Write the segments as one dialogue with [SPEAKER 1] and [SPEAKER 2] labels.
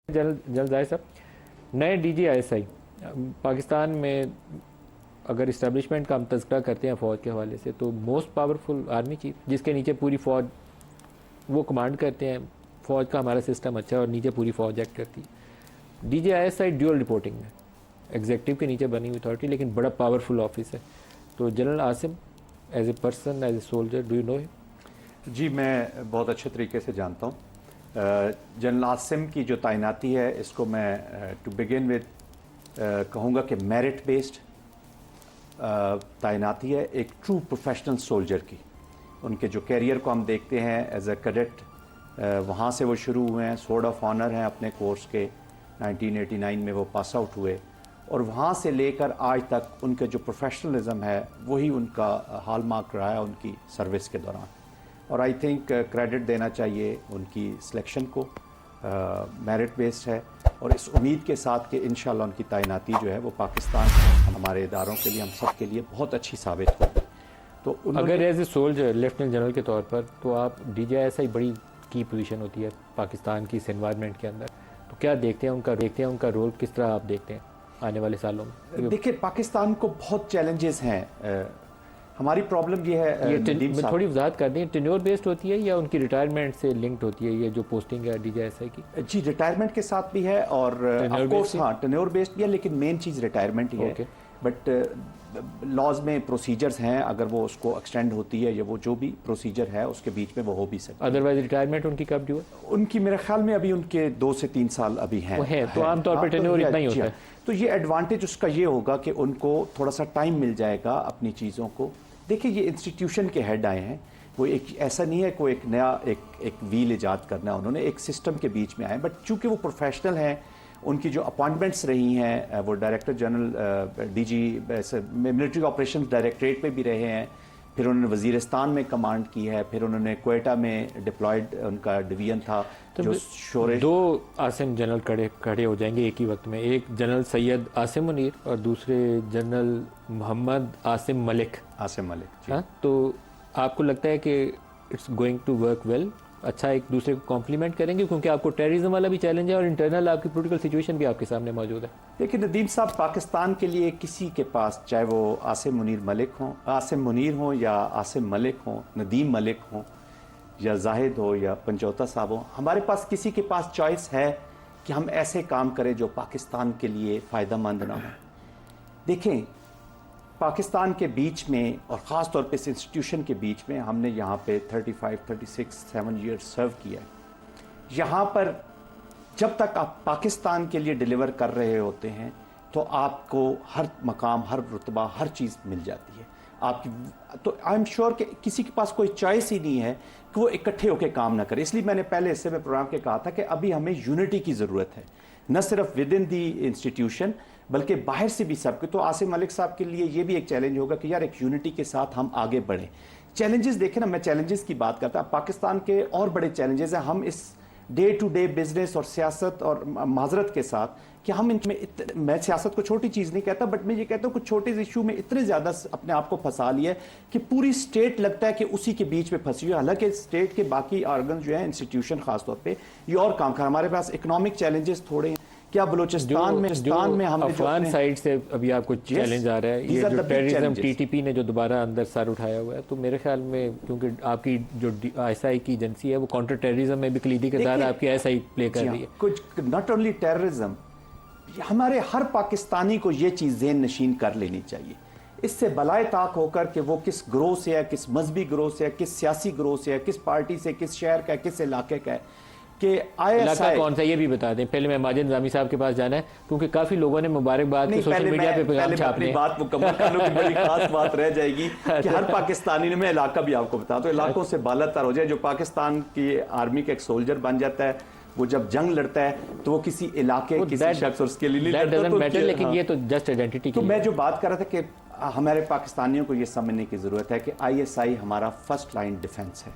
[SPEAKER 1] General जाहिर साहब, नए DGISI पाकिस्तान में अगर इस्टेब्लिशमेंट का हम तज़किरा करते हैं फ़ौज के हवाले से, तो मोस्ट पावरफुल आर्मी चीफ जिसके नीचे पूरी फ़ौज वो कमांड करते हैं। फ़ौज का हमारा सिस्टम अच्छा है और नीचे पूरी फ़ौज एक्ट करती है। DGISI ड्यूअल रिपोर्टिंग में एग्जेक्टिव के नीचे बनी हुई अथॉरिटी, लेकिन बड़ा पावरफुल ऑफिस है। तो general Asim as a person, as a soldier, do you know him?
[SPEAKER 2] जी, मैं बहुत अच्छे तरीके से जानता हूँ। जनरल आसिम की जो तैनाती है, इसको मैं टू बिगिन विद कहूँगा कि मेरिट बेस्ड तैनाती है, एक ट्रू प्रोफेशनल सोल्जर की। उनके जो कैरियर को हम देखते हैं एज ए कैडेट, वहाँ से वो शुरू हुए हैं, सोर्ड ऑफ ऑनर हैं अपने कोर्स के, 1989 में वो पास आउट हुए, और वहाँ से लेकर आज तक उनके जो प्रोफेशनलिज्म है वही उनका हॉलमार्क रहा है उनकी सर्विस के दौरान। और आई थिंक क्रेडिट देना चाहिए उनकी सिलेक्शन को, मेरिट बेस्ड है, और इस उम्मीद के साथ कि इंशाल्लाह उनकी तैनाती जो है वो पाकिस्तान हमारे इदारों के लिए, हम सब के लिए बहुत अच्छी साबित होगी। तो
[SPEAKER 1] अगर as a soldier lieutenant general के तौर पर, तो आप DGISI बड़ी की पोजीशन होती है पाकिस्तान की इस एनवायरनमेंट के अंदर, तो क्या देखते हैं उनका रोल किस तरह आप देखते हैं आने वाले सालों में?
[SPEAKER 2] देखिए, पाकिस्तान को बहुत चैलेंजेस हैं। हमारी प्रॉब्लम ये है,
[SPEAKER 1] ये थोड़ी वजाहत कर दें, टेन्योर बेस्ड होती है या उनकी रिटायरमेंट से लिंक्ड होती है ये जो पोस्टिंग है DGISI की?
[SPEAKER 2] जी, रिटायरमेंट के साथ भी है, और ऑफ कोर्स हाँ टेन्योर बेस्ड भी है, लेकिन मेन चीज़ रिटायरमेंट ही है। बट लॉज में प्रोसीजर्स हैं, अगर वो उसको एक्सटेंड होती है या वो जो भी प्रोसीजर है उसके बीच में वो हो भी सकता है।
[SPEAKER 1] अदरवाइज रिटायरमेंट उनकी कब ड्यू है?
[SPEAKER 2] उनकी मेरे ख्याल में अभी उनके 2 से 3 साल अभी हैं।
[SPEAKER 1] तो आमतौर पर टेन्योर इतना ही होता है।
[SPEAKER 2] तो ये एडवांटेज उसका ये होगा कि उनको थोड़ा सा टाइम मिल जाएगा अपनी चीज़ों को। देखिए, ये इंस्टीट्यूशन के हेड आए हैं, वो एक ऐसा नहीं है कोई एक नया एक व्हील इजाद करना है, उन्होंने एक सिस्टम के बीच में आए। बट चूंकि वो प्रोफेशनल हैं, उनकी जो अपॉइंटमेंट्स रही हैं, वो director general DG military operation directorate में भी रहे हैं, फिर उन्होंने वजीरिस्तान में कमांड की है, फिर उन्होंने क्वेटा में डिप्लॉयड उनका डिवीजन था। तो जो शोरेश
[SPEAKER 1] 2 आसिम जनरल खड़े हो जाएंगे एक ही वक्त में, एक जनरल सैयद आसिम मुनीर और दूसरे जनरल मोहम्मद आसिम मलिक।
[SPEAKER 2] हाँ,
[SPEAKER 1] तो आपको लगता है कि it's going to work well, अच्छा एक दूसरे को कॉम्प्लीमेंट करेंगे? क्योंकि आपको टेररिज्म वाला भी चैलेंज है और इंटरनल आपकी पॉलिटिकल सिचुएशन भी आपके सामने मौजूद है।
[SPEAKER 2] देखिए नदीम साहब, पाकिस्तान के लिए किसी के पास, चाहे वो आसिम मुनीर हों या आसिम मलिक हों, नदीम मलिक हों या जाहिद हो या पंजौता साहब हो, हमारे पास किसी के पास चॉइस है कि हम ऐसे काम करें जो पाकिस्तान के लिए फ़ायदेमंद ना हो। देखें, पाकिस्तान के बीच में और ख़ास तौर पे इस इंस्टीट्यूशन के बीच में हमने यहाँ पे 35, 36, 7 ईयर सर्व किया है। यहाँ पर जब तक आप पाकिस्तान के लिए डिलीवर कर रहे होते हैं तो आपको हर मकाम, हर रुतबा, हर चीज़ मिल जाती है आपकी। तो आई एम श्योर कि किसी के पास कोई चॉइस ही नहीं है कि वो इकट्ठे होकर काम ना करे। इसलिए मैंने पहले हिस्से में प्रोग्राम के कहा था कि अभी हमें यूनिटी की ज़रूरत है, न सिर्फ विद इन दी इंस्टीट्यूशन बल्कि बाहर से भी सबके। तो आसिम मलिक साहब के लिए ये भी एक चैलेंज होगा कि यार एक यूनिटी के साथ हम आगे बढ़ें। चैलेंजेस देखें ना, मैं चैलेंजेस की बात करता हूँ, पाकिस्तान के और बड़े चैलेंजेस हैं। हम इस डे टू डे बिजनेस और सियासत और माजरत के साथ कि हम इनमें मैं सियासत को छोटी चीज़ नहीं कहता, बट मैं ये कहता हूँ कुछ छोटे इशू में इतने ज़्यादा अपने आप को फंसा लिया है कि पूरी स्टेट लगता है कि उसी के बीच में फंसी हुई है। हालांकि स्टेट के बाकी ऑर्गन जो है, इंस्टीट्यूशन खासतौर पे, ये और काम कर। हमारे पास इकोनॉमिक चैलेंजेस थोड़े हैं। क्या बलूचिस्तान में हम
[SPEAKER 1] अफगान साइड से अभी आपको चैलेंज आ रहा है, ये जो टेररिज्म TTP ने जो दोबारा अंदर सर उठाया हुआ है, तो मेरे ख्याल में क्योंकि आपकी जो ISI की एजेंसी है वो काउंटर टेररिज्म में भी कलीदी किरदार आपकी ISI प्ले कर रही है।
[SPEAKER 2] कुछ नॉट ओनली टेररिज्म, हमारे हर पाकिस्तानी को ये चीज़ ज़हन नशीन कर लेनी चाहिए, इससे बलाए ताक होकर कि वो किस ग्रोह से है, किस मजहबी ग्रोह से है, किस सियासी ग्रोह से है, किस पार्टी से, किस शहर का है, किस इलाके का है, कि
[SPEAKER 1] इलाका कौन सा ये भी बता दें। पहले मैं माजिद निज़ामी साहब के पास जाना है, क्योंकि काफी लोगों ने मुबारकबाद के सोशल मीडिया पे पैगाम छापने।
[SPEAKER 2] बात मुकम्मल करने की बड़ी खास बात रह जाएगी कि हर पाकिस्तानी ने, मैं इलाका भी आपको बता दूं, इलाकों से बालातर हो जाए। जो पाकिस्तान की आर्मी का एक सोल्जर बन जाता है, वो जब जंग लड़ता है तो वो किसी इलाके, किसी शख्स और उसके लिए नहीं लड़ता।
[SPEAKER 1] लेकिन ये तो जस्ट आइडेंटिटी।
[SPEAKER 2] तो मैं जो बात कर रहा था कि हमारे पाकिस्तानियों को ये समझने की ज़रूरत है कि ISI हमारा फर्स्ट लाइन डिफेंस है।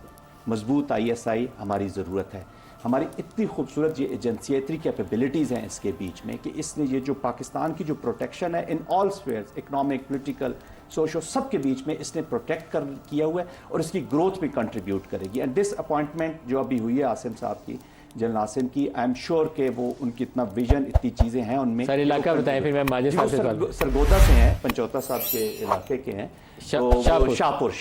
[SPEAKER 2] मजबूत ISI हमारी ज़रूरत है। हमारी इतनी खूबसूरत ये एजेंसी है, इतनी कैपेबिलिटीज़ हैं इसके बीच में कि इसने ये जो पाकिस्तान की जो प्रोटेक्शन है in all spheres, economic, political, social, सब के बीच में इसने प्रोटेक्ट किया हुआ है और इसकी ग्रोथ भी कंट्रीब्यूट करेगी। एंड दिस अपॉइंटमेंट जो अभी हुई है आसिम साहब की, जनरल आसिम की। आई एम श्योर कि वो उनकी इतना विजन, इतनी चीज़ें हैं उनमें।
[SPEAKER 1] सर इलाका बताएं, फिर मैं माजिद साहब से सवाल।
[SPEAKER 2] सरगोदा से हैं, पंचौता साहब के इलाके के हैं। शाहपुर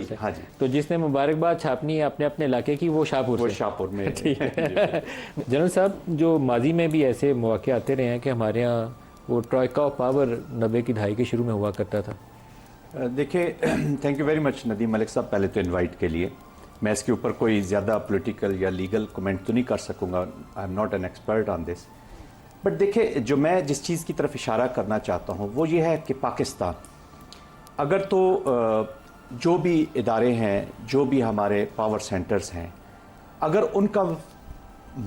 [SPEAKER 1] से।
[SPEAKER 2] हाँ जी।
[SPEAKER 1] तो जिसने मुबारकबाद छापनी है अपने अपने इलाके की, वो शाहपुर
[SPEAKER 2] में।
[SPEAKER 1] ठीक है। जनरल साहब, जो माजी में भी ऐसे मौके आते रहे हैं कि हमारे यहाँ वो ट्रॉयका ऑफ पावर 90 की दहाई के शुरू में हुआ करता था।
[SPEAKER 2] देखिए, thank you very much Nadeem Malik साहब, पहले तो इनवाइट के लिए। मैं इसके ऊपर कोई ज़्यादा पॉलिटिकल या लीगल कमेंट तो नहीं कर सकूँगा, I am not an expert on this. But देखिए, जो मैं जिस चीज़ की तरफ इशारा करना चाहता हूँ वो ये है कि पाकिस्तान अगर तो जो भी इदारे हैं, जो भी हमारे पावर सेंटर्स हैं, अगर उनका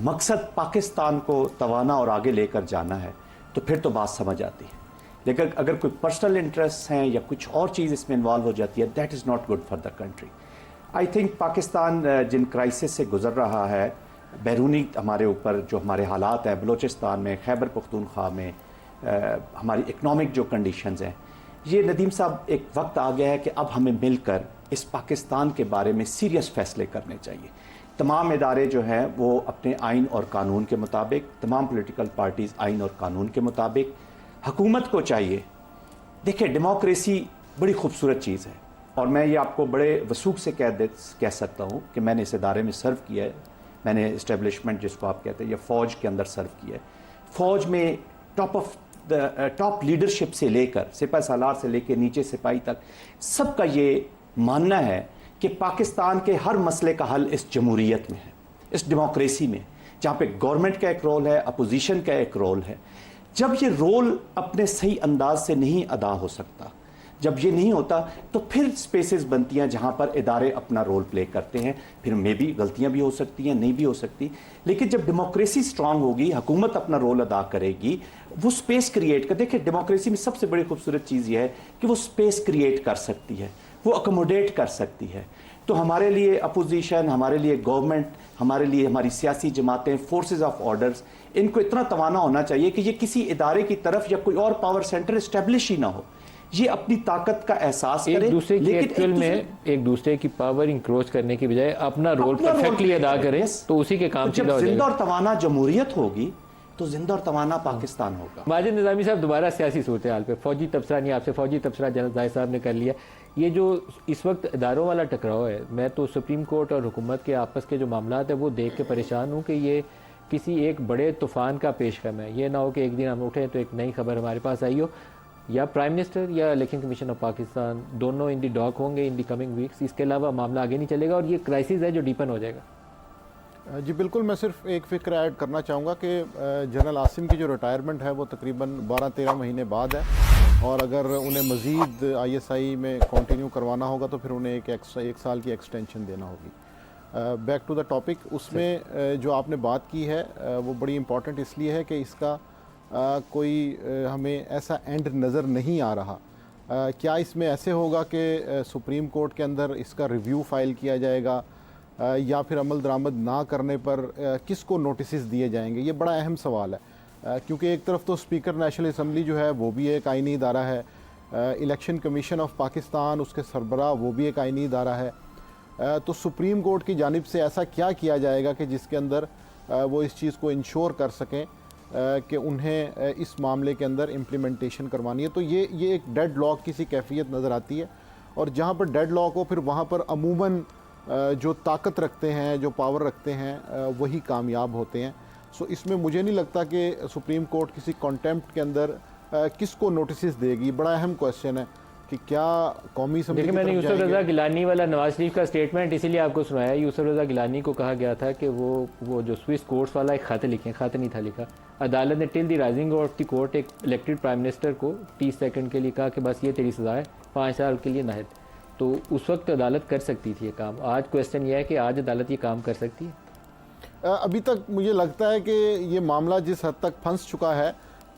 [SPEAKER 2] मकसद पाकिस्तान को तवाना और आगे लेकर जाना है तो फिर तो बात समझ आती है। लेकिन अगर कोई पर्सनल इंटरेस्ट हैं या कुछ और चीज़ इसमें इन्वॉल्व हो जाती है, that is not good for the country. I think Pakistan जिन क्राइसिस से गुजर रहा है, बैरूनी हमारे ऊपर जो हमारे हालात हैं बलूचिस्तान में, खैबर पख्तूनख्वा में, हमारी इकनॉमिक जो कंडीशंस हैं, ये नदीम साहब एक वक्त आ गया है कि अब हमें मिलकर इस पाकिस्तान के बारे में सीरियस फैसले करने चाहिए। तमाम इदारे जो हैं वो अपने आइन और कानून के मुताबिक, तमाम पॉलिटिकल पार्टीज़ आइन और कानून के मुताबिक, हुकूमत को चाहिए। देखिए, डेमोक्रेसी बड़ी खूबसूरत चीज़ है और मैं ये आपको बड़े वसूख से कह सकता हूँ कि मैंने इस इदारे में सर्व किया है। मैंने इस्टेब्लिशमेंट जिसको आप कहते हैं या फ़ौज के अंदर सर्व किया है। फ़ौज में टॉप लीडरशिप से लेकर सिपाही सालार से लेकर नीचे सिपाही तक सबका ये मानना है कि पाकिस्तान के हर मसले का हल इस जमहूरियत में है, इस डेमोक्रेसी में, जहाँ पे गवर्नमेंट का एक रोल है, अपोजिशन का एक रोल है। जब ये रोल अपने सही अंदाज से नहीं अदा हो सकता, जब ये नहीं होता, तो फिर स्पेसेस बनती हैं जहाँ पर इदारे अपना रोल प्ले करते हैं। फिर मे भी गलतियाँ भी हो सकती हैं, नहीं भी हो सकती, लेकिन जब डेमोक्रेसी स्ट्रांग होगी, हुकूमत अपना रोल अदा करेगी, वो स्पेस क्रिएट कर। देखिए, डेमोक्रेसी में सबसे बड़ी खूबसूरत चीज़ ये है कि वो स्पेस क्रिएट कर सकती है, वो अकोमोडेट कर सकती है। तो हमारे लिए अपोजिशन, हमारे लिए गवर्नमेंट, हमारे लिए हमारी सियासी जमातें, फोर्सेस ऑफ ऑर्डर्स, इनको इतना तवाना होना चाहिए कि ये किसी इदारे की तरफ या कोई और पावर सेंटर इस्टेब्लिश ही ना हो, ये अपनी ताकत का एहसास करे,
[SPEAKER 1] एक दूसरे की पावर इंक्रोच करने की बजाय अपना रोल परफेक्टली अदा करें, तो उसी के काम
[SPEAKER 2] जब जिंदा और तवाना जमहूरियत होगी तो जिंदा और तवाना पाकिस्तान होगा।
[SPEAKER 1] माजिद निज़ामी साहब, दोबारा सियासी सूरत हाल पे फौजी तबसरा नहीं, आपसे फौजी तबसरा जनरल जाहिद साहब ने कर लिया। ये जो इस वक्त इदारों वाला टकराव है, मैं तो सुप्रीम कोर्ट और हुकूमत के आपस के जो मामला है वो देख के परेशान हूँ कि ये किसी एक बड़े तूफ़ान का पेशकम है। ये ना हो कि एक दिन हम उठें तो एक नई खबर हमारे पास आई हो, या प्राइम मिनिस्टर या इलेक्शन कमीशन ऑफ पाकिस्तान दोनों इन दी डॉक होंगे इन दी कमिंग वीक्स। इसके अलावा मामला आगे नहीं चलेगा और ये क्राइसिस है जो डीपन हो जाएगा।
[SPEAKER 3] जी बिल्कुल, मैं सिर्फ एक फ़िक्र ऐड करना चाहूँगा कि जनरल आसिम की जो रिटायरमेंट है वो तकरीबन 12-13 महीने बाद है, और अगर उन्हें मज़ीद ISI में कंटिन्यू करवाना होगा तो फिर उन्हें एक साल की एक्सटेंशन देना होगी। बैक टू द टॉपिक, उसमें जो आपने बात की है वो बड़ी इम्पॉर्टेंट इसलिए है कि इसका कोई हमें ऐसा एंड नज़र नहीं आ रहा। क्या इसमें ऐसे होगा कि सुप्रीम कोर्ट के अंदर इसका रिव्यू फ़ाइल किया जाएगा या फिर अमल दरामद ना करने पर किसको नोटिस दिए जाएंगे? ये बड़ा अहम सवाल है, क्योंकि एक तरफ तो स्पीकर नेशनल असम्बली जो है वो भी एक आइनी इदारा है, इलेक्शन कमीशन ऑफ पाकिस्तान उसके सरबराह वो भी एक आइनी इदारा है। तो सुप्रीम कोर्ट की जानिब से ऐसा क्या किया जाएगा कि जिसके अंदर वो इस चीज़ को इंश्योर कर सकें कि उन्हें इस मामले के अंदर इम्प्लीमेंटेशन करवानी है? तो ये एक डेड लॉक की सी कैफियत नज़र आती है, और जहाँ पर डेड लॉक हो फिर वहाँ पर अमूमन जो ताकत रखते हैं, जो पावर रखते हैं, वही कामयाब होते हैं। सो इसमें मुझे नहीं लगता कि सुप्रीम कोर्ट किसी कॉन्टेम्प्ट के अंदर किसको नोटिस देगी। बड़ा अहम क्वेश्चन है कि क्या कौमी असम्बली।
[SPEAKER 1] देखिए, मैंने यूसुफ रज़ा गिलानी वाला नवाज शरीफ का स्टेटमेंट इसीलिए आपको सुनाया। यूसुफ रज़ा गिलानी को कहा गया था कि वो जो स्विस कोर्ट्स वाला एक खत लिखें, खत नहीं था लिखा। अदालत ने till the rising of the court एक इलेक्टेड प्राइम मिनिस्टर को 30 सेकंड के लिए कहा कि बस ये तेरी सज़ा है, 5 साल के लिए नाहिद। तो उस वक्त अदालत कर सकती थी ये काम। आज क्वेश्चन ये है कि आज अदालत ये काम कर सकती है?
[SPEAKER 3] अभी तक मुझे लगता है कि ये मामला जिस हद तक फंस चुका है,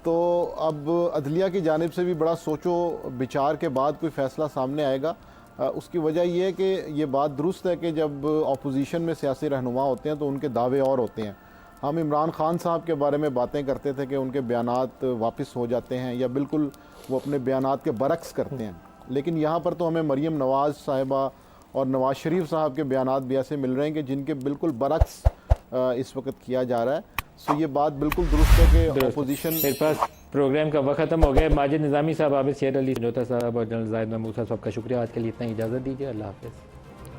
[SPEAKER 3] तो अब अदलिया की जानिब से भी बड़ा सोचो विचार के बाद कोई फ़ैसला सामने आएगा। उसकी वजह ये है कि ये बात दुरुस्त है कि जब अपोजिशन में सियासी रहनुमा होते हैं तो उनके दावे और होते हैं। हम इमरान खान साहब के बारे में बातें करते थे कि उनके बयानात वापस हो जाते हैं या बिल्कुल वो अपने बयानात के बरक्स करते हैं, लेकिन यहाँ पर तो हमें मरीम नवाज़ साहिबा और नवाज़ शरीफ साहब के बयानात भी ऐसे मिल रहे हैं कि जिनके बिल्कुल बरक्स इस वक्त किया जा रहा है। सो ये बात बिल्कुल दुरुस्त है कि
[SPEAKER 1] दुरुस्त।
[SPEAKER 3] अपोजिशन
[SPEAKER 1] मेरे पास प्रोग्राम का वक्त खत्म हो गया। माजिद निज़ामी साहब, आबिद शेर अली, समझौता साहब और जनरल जाहिद महमूद साहब, सबका शुक्रिया। आज के लिए इतना ही, इजाज़त दीजिए। अल्लाह हाफ़िज़।